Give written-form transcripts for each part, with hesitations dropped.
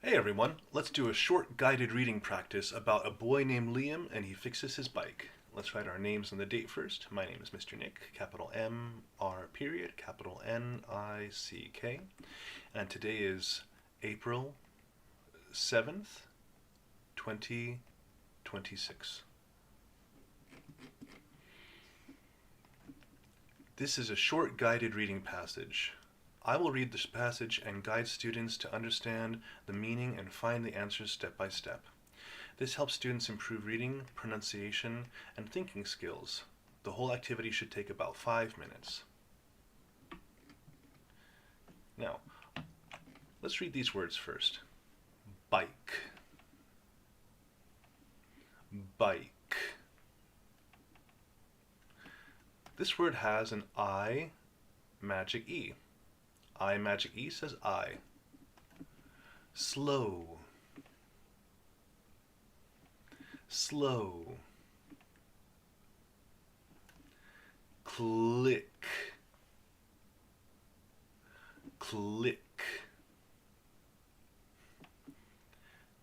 Hey everyone, let's do a short guided reading practice about a boy named Liam and he fixes his bike. Let's write our names and the date first. My name is Mr. Nick, capital M R period, capital Nick. And today is April 7th, 2026. This is a short guided reading passage. I will read this passage and guide students to understand the meaning and find the answers step by step. This helps students improve reading, pronunciation, and thinking skills. The whole activity should take about 5 minutes. Now, let's read these words first. Bike. Bike. This word has an I magic E. I magic E says I. Slow. Slow. Click. Click.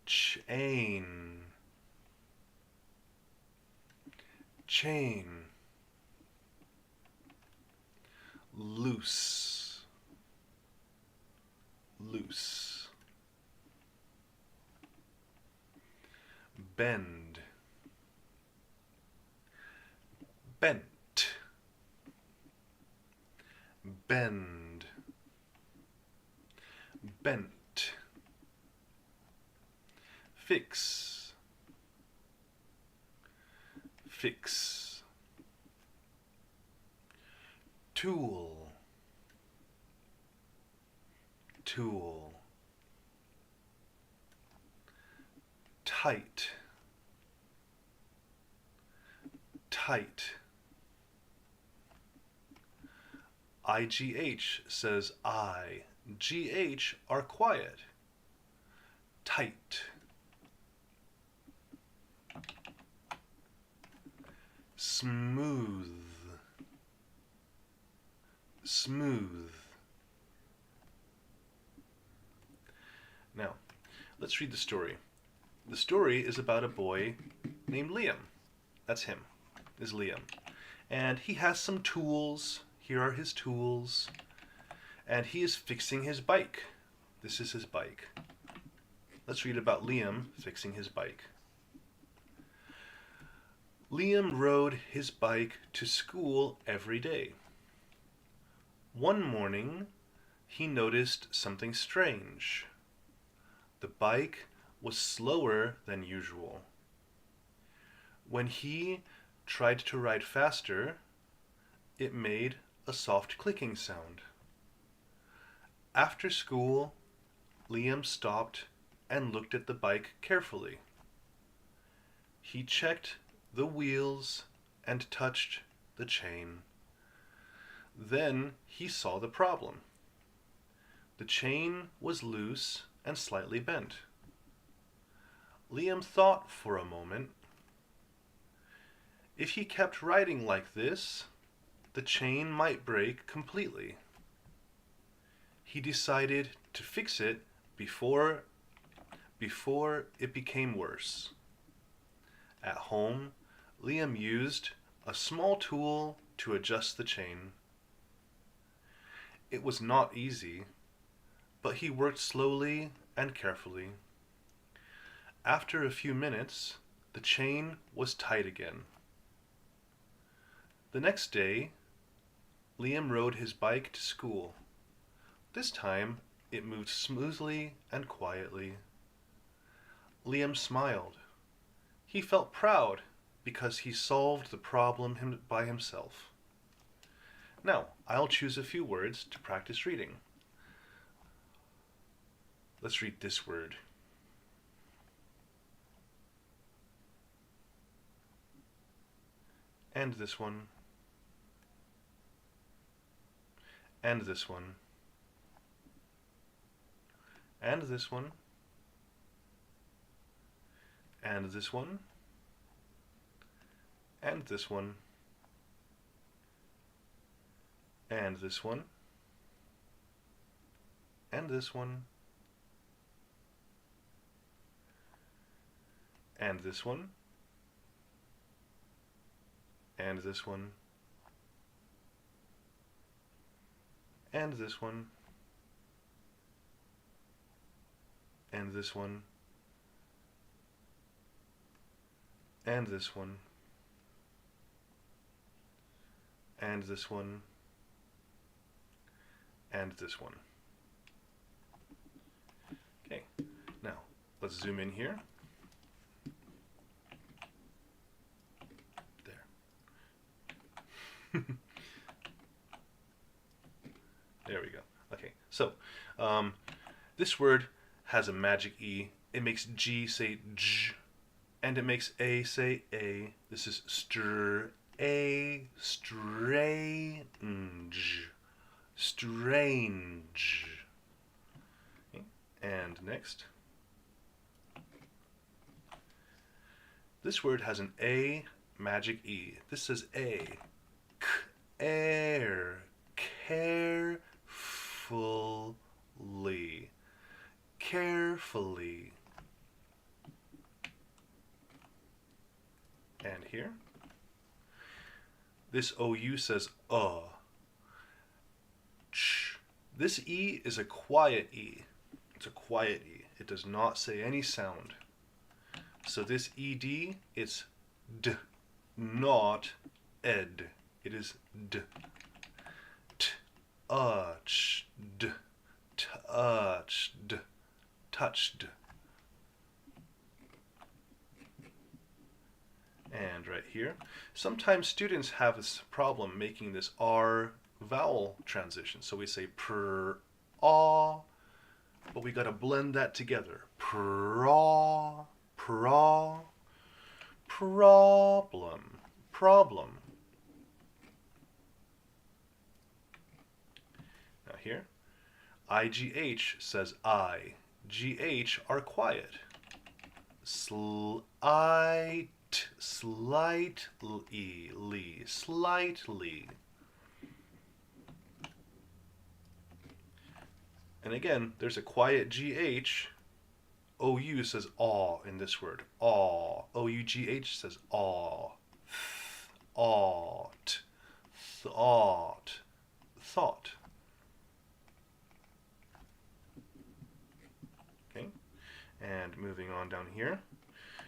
Chain. Chain. Loose. Loose. Bend. Bent. Bend. Bent. Fix. Fix. Tool. Tool. Tight. Tight. IGH says I. GH are quiet. Tight. Smooth. Smooth. Now, let's read the story. The story is about a boy named Liam. That's him, is Liam. And he has some tools. Here are his tools. And he is fixing his bike. This is his bike. Let's read about Liam fixing his bike. Liam rode his bike to school every day. One morning, he noticed something strange. The bike was slower than usual. When he tried to ride faster, it made a soft clicking sound. After school, Liam stopped and looked at the bike carefully. He checked the wheels and touched the chain. Then he saw the problem. The chain was loose and slightly bent. Liam thought for a moment. If he kept riding like this, the chain might break completely. He decided to fix it before it became worse. At home, Liam used a small tool to adjust the chain. It was not easy, but he worked slowly and carefully. After a few minutes, the chain was tight again. The next day, Liam rode his bike to school. This time, it moved smoothly and quietly. Liam smiled. He felt proud because he solved the problem by himself. Now, I'll choose a few words to practice reading. Let's read this word. And this one. And this one. And this one. And this one. And this one. And this one. And this one. And this one. And this one. And this one. And this one. And this one. And this one. And this one. Okay, now let's zoom in here. There. There we go. Okay, so this word has a magic E. It makes G say J, and it makes A say A. This is strange. Strange. Okay. And next. This word has an A magic E. This says A. Care. Carefully. Carefully. And here. This OU says ch. This E is a quiet E. It's a quiet E. It does not say any sound. So this ED, it's D, not ed. It is D. Touched. Touched. Touched. And right here, sometimes students have this problem making this R vowel transition. So we say pr-aw, but we gotta blend that together. Pra, pra, problem, problem. Now here, IGH says I. GH are quiet. Slight, slightly, slightly. And again, there's a quiet GH. OU says aw in this word. Aw. OUGH says aw. Ought. Thought. Thought. Okay. And moving on down here.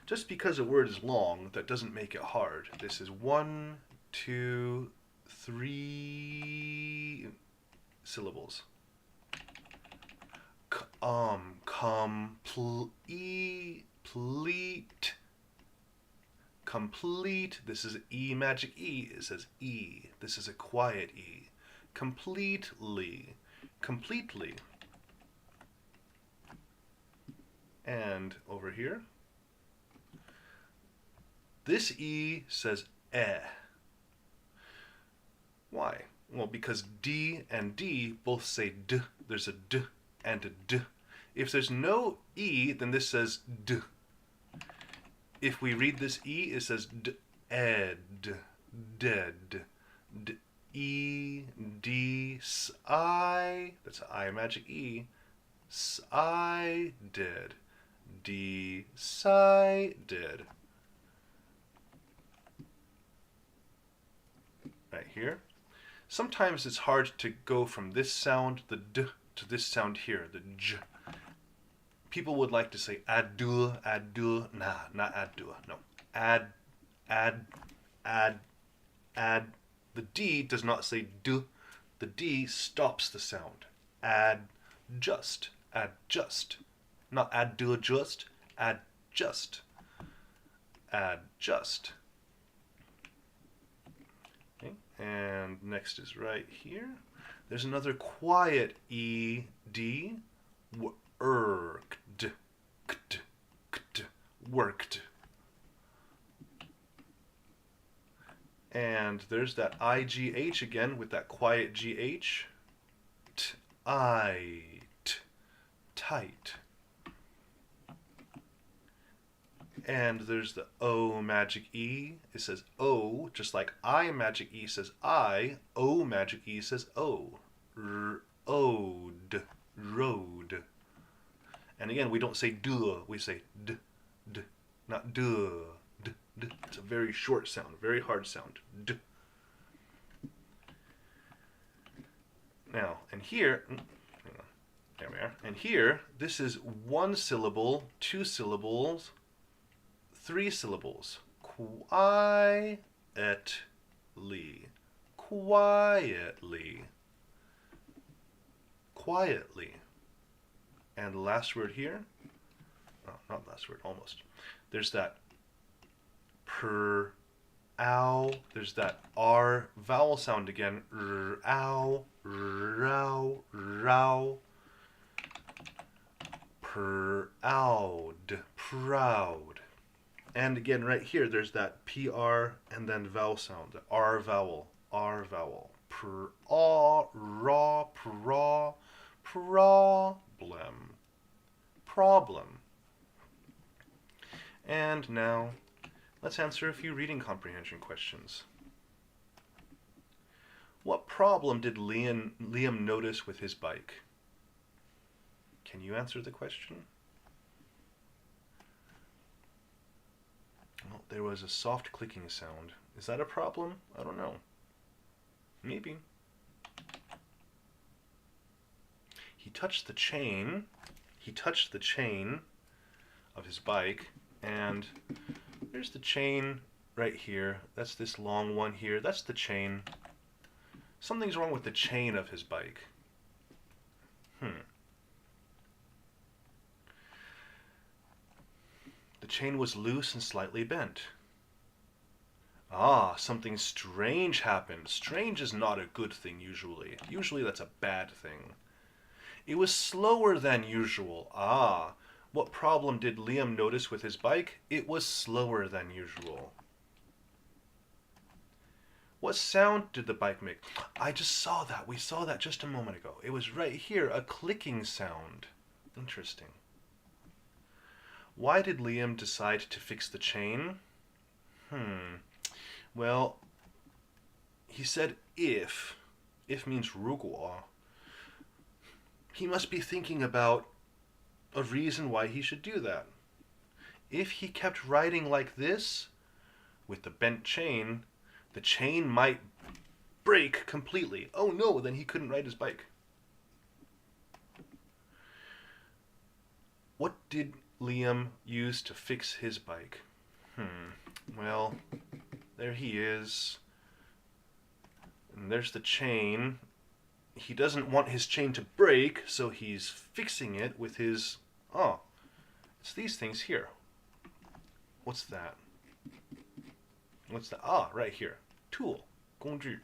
Just because a word is long, that doesn't make it hard. This is 1, 2, 3 syllables. Complete. Complete. This is E magic E. It says E. This is a quiet E. Completely. Completely. And over here, this E says eh. Why? Well, because D and D both say D. There's a D and a D. If there's no E, then this says D. If we read this E, it says D, ed, dead, D, E, D, S, I. That's I magic E. S, I, did. D, si, did. Right here. Sometimes it's hard to go from this sound, the D, to this sound here, the J. People would like to say adu, adu. Nah, not adu. No. Add. The D does not say D. The D stops the sound. Adjust. Adjust. Not adu just. Adjust. Adjust. Okay. And next is right here. There's another quiet E, D. Worked. Worked. And there's that IGH again with that quiet GH. Tight. Tight. And there's the O magic E. It says O, just like I magic E says I. O magic E says O. Ode. Road. And again, we don't say duh, we say d, d, not duh. D, d. It's a very short sound, very hard sound. D. Now, and here, hang on, there we are. And here, this is one syllable, two syllables, three syllables. Quietly. Quietly. Quietly. And the last word here, oh, not last word, almost. There's that per, ow. There's that R vowel sound again. Ow, row, row. Proud, proud. And again, right here, there's that PR and then vowel sound, the R vowel, R vowel. Raw, problem, problem. And now, let's answer a few reading comprehension questions. What problem did Liam notice with his bike? Can you answer the question? Well, there was a soft clicking sound. Is that a problem? I don't know. Maybe. He touched the chain. He touched the chain of his bike, and there's the chain right here. That's this long one here. That's the chain. Something's wrong with the chain of his bike. The chain was loose and slightly bent. Ah, something strange happened. Strange is not a good thing usually. Usually that's a bad thing. It was slower than usual. Ah, what problem did Liam notice with his bike? It was slower than usual. What sound did the bike make? I just saw that. We saw that just a moment ago. It was right here, a clicking sound. Interesting. Why did Liam decide to fix the chain? Well, he said if. If means 如果. He must be thinking about a reason why he should do that. If he kept riding like this, with the bent chain, the chain might break completely. Oh no, then he couldn't ride his bike. What did Liam use to fix his bike? Well, there he is. And there's the chain. He doesn't want his chain to break, so he's fixing it with his... Oh, it's these things here. What's that? What's that? Ah, right here. Tool. 工具.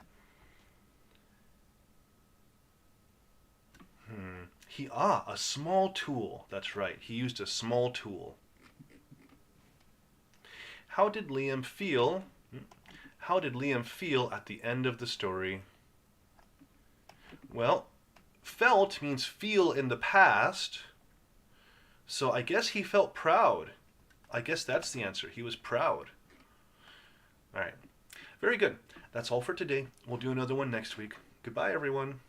A small tool. That's right. He used a small tool. How did Liam feel? How did Liam feel at the end of the story? Well, felt means feel in the past. So I guess he felt proud. I guess that's the answer. He was proud. All right. Very good. That's all for today. We'll do another one next week. Goodbye, everyone.